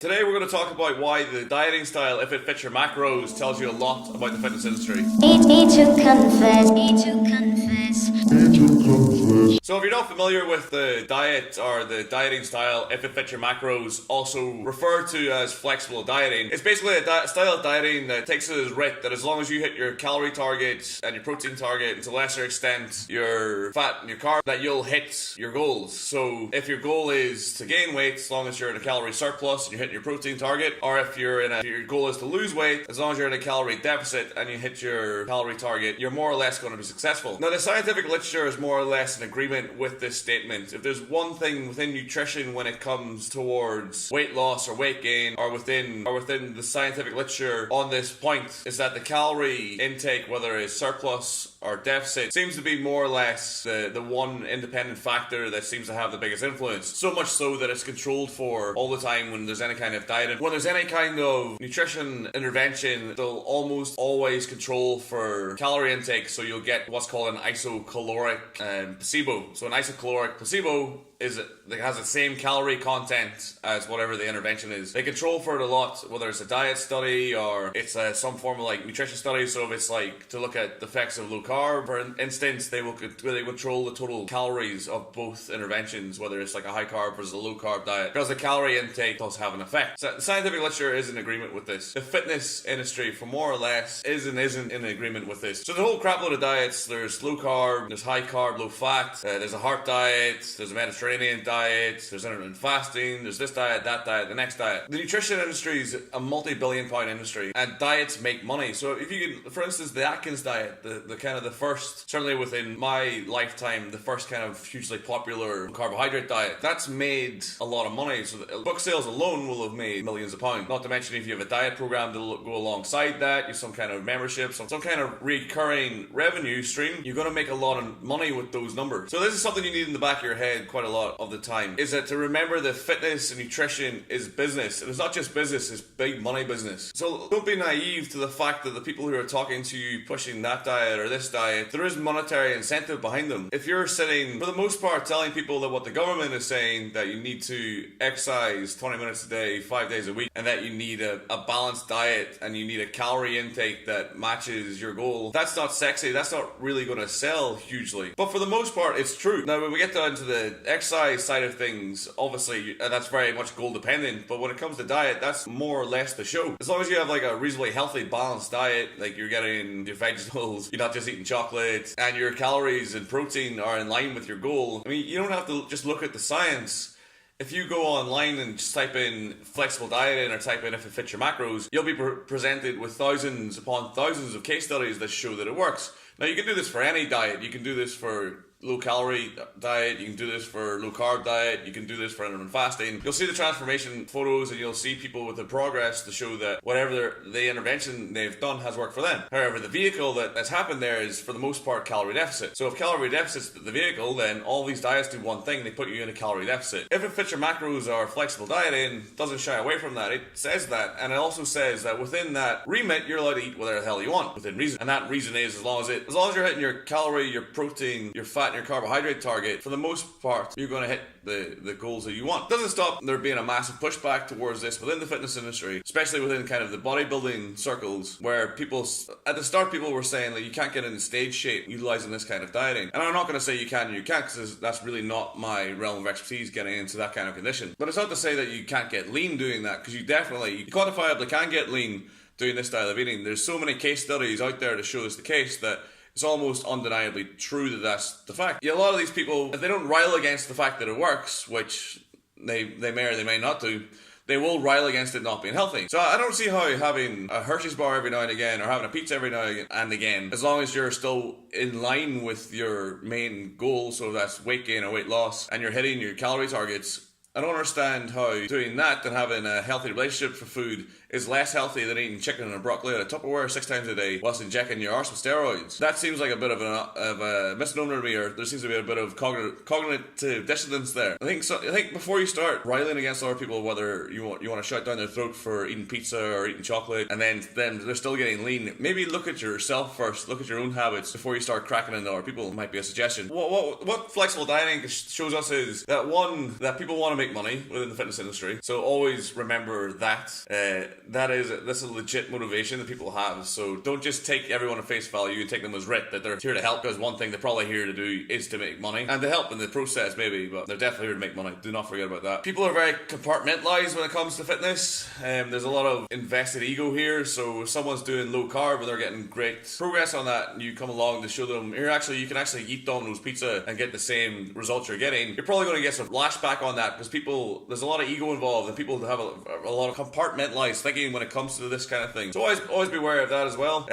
Today we're going to talk about why the dieting style, if it fits your macros, tells you a lot about the fitness industry. Need to confess, need to confess. So if you're not familiar with the diet or the dieting style, if it fits your macros, also referred to as flexible dieting, it's basically a style of dieting that takes it as writ that as long as you hit your calorie target and your protein target, and to a lesser extent your fat and your carb, that you'll hit your goals. So if your goal is to gain weight, as long as you're in a calorie surplus and you're hitting your protein target, or if your goal is to lose weight, as long as you're in a calorie deficit and you hit your calorie target, you're more or less going to be successful. Now the scientific literature is more or less in agreement with this statement. If there's one thing within nutrition when it comes towards weight loss or weight gain, or within the scientific literature on this point, is that the calorie intake, whether it's surplus or deficit, seems to be more or less the one independent factor that seems to have the biggest influence. So much so that it's controlled for all the time when there's any kind of diet. When there's any kind of nutrition intervention, they'll almost always control for calorie intake, so you'll get what's called an isocaloric placebo. So an isocaloric placebo has the same calorie content as whatever the intervention is. They control for it a lot, whether it's a diet study or it's some form of like nutrition study. So if it's like to look at the effects of low carb, for instance, they control the total calories of both interventions, whether it's like a high carb versus a low carb diet, because the calorie intake does have an effect. So the scientific literature is in agreement with this. The fitness industry, for more or less, isn't in agreement with this. So the whole crapload of diets, there's low carb, there's high carb, low fat, there's a heart diet, there's a Mediterranean diet, there's intermittent fasting, there's this diet, that diet, the next diet. The nutrition industry is a multi-billion pound industry, and diets make money. So if you could, for instance, the Atkins diet, the kind of the first, certainly within my lifetime, the first kind of hugely popular carbohydrate diet, that's made a lot of money. So the book sales alone will have made millions of pounds. Not to mention if you have a diet program to go alongside that, you have some kind of membership, some kind of recurring revenue stream, you're going to make a lot of money with those numbers. So this is something you need in the back of your head quite a lot of the time, is that to remember that fitness and nutrition is business. And it's not just business, it's big money business. So don't be naive to the fact that the people who are talking to you pushing that diet or this diet, there is monetary incentive behind them. If you're sitting, for the most part, telling people that what the government is saying, that you need to exercise 20 minutes a day, 5 days a week, and that you need a balanced diet and you need a calorie intake that matches your goal, that's not sexy, that's not really going to sell hugely. But for the most part, it's true. Now when we get down to the exercise side of things, obviously that's very much goal dependent, but when it comes to diet, that's more or less the show. As long as you have like a reasonably healthy, balanced diet, like you're getting your vegetables, you're not just eating chocolate, and your calories and protein are in line with your goal, I mean, you don't have to just look at the science. If you go online and just type in flexible dieting or type in if it fits your macros, you'll be presented with thousands upon thousands of case studies that show that it works. Now you can do this for any diet. You can do this for low calorie diet, you can do this for low carb diet, you can do this for intermittent fasting. You'll see the transformation photos and you'll see people with the progress to show that whatever the intervention they've done has worked for them. However, the vehicle that's happened there is for the most part calorie deficit. So if calorie deficit's the vehicle, then all these diets do one thing, they put you in a calorie deficit. If it fits your macros or flexible dieting, doesn't shy away from that. It says that, and it also says that within that remit, you're allowed to eat whatever the hell you want within reason. And that reason is as long as you're hitting your calorie, your protein, your fat, and your carbohydrate target, for the most part, you're going to hit the goals that you want. Doesn't stop there being a massive pushback towards this within the fitness industry, especially within kind of the bodybuilding circles, where people, at the start, people were saying that you can't get in stage shape utilizing this kind of dieting. And I'm not going to say you can and you can't, because that's really not my realm of expertise getting into that kind of condition. But it's not to say that you can't get lean doing that, because you quantifiably can get lean doing this style of eating. There's so many case studies out there to show us the case that it's almost undeniably true that that's the fact. Yeah, a lot of these people, if they don't rile against the fact that it works, which they may or they may not do, they will rile against it not being healthy. So I don't see how having a Hershey's bar every now and again, or having a pizza every now and again, as long as you're still in line with your main goal, so that's weight gain or weight loss, and you're hitting your calorie targets, I don't understand how doing that and having a healthy relationship for food is less healthy than eating chicken and broccoli out of Tupperware 6 times a day whilst injecting your arse with steroids. That seems like a bit of a misnomer to me, or there seems to be a bit of cognitive dissonance there. I think before you start riling against other people, whether you want to shut down their throat for eating pizza or eating chocolate, and then they're still getting lean, maybe look at yourself first, look at your own habits before you start cracking into other people. Might be a suggestion. What flexible dieting shows us is that, one, that people want to make make money within the fitness industry. So always remember that. This is a legit motivation that people have. So don't just take everyone at face value and take them as writ that they're here to help, because one thing they're probably here to do is to make money and to help in the process maybe, but they're definitely here to make money. Do not forget about that. People are very compartmentalized when it comes to fitness. There's a lot of invested ego here. So if someone's doing low carb and they're getting great progress on that, and you come along to show them here, actually you can actually eat Domino's pizza and get the same results you're getting, you're probably going to get some lashback on that, because there's a lot of ego involved and people have a lot of compartmentalized thinking when it comes to this kind of thing. So always be aware of that as well.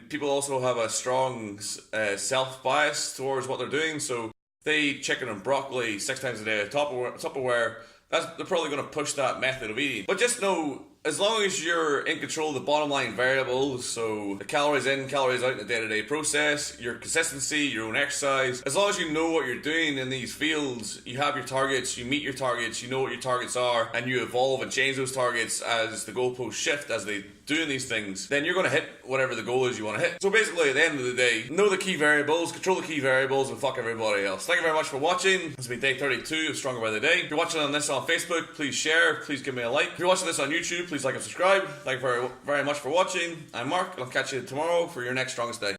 People also have a strong self-bias towards what they're doing. So they eat chicken and broccoli 6 times a day, Tupperware, they're probably going to push that method of eating. But just know, as long as you're in control of the bottom line variables, so the calories in, calories out in the day-to-day process, your consistency, your own exercise, as long as you know what you're doing in these fields, you have your targets, you meet your targets, you know what your targets are, and you evolve and change those targets as the goalposts shift, as they doing these things, then you're going to hit whatever the goal is you want to hit. So basically, at the end of the day, know the key variables, control the key variables, and fuck everybody else. Thank you very much for watching. This has been day 32 of Stronger by the Day. If you're watching this on Facebook, please share, please give me a like. If you're watching this on YouTube, please like and subscribe. Thank you very, very much for watching. I'm Mark, and I'll catch you tomorrow for your next Strongest Day.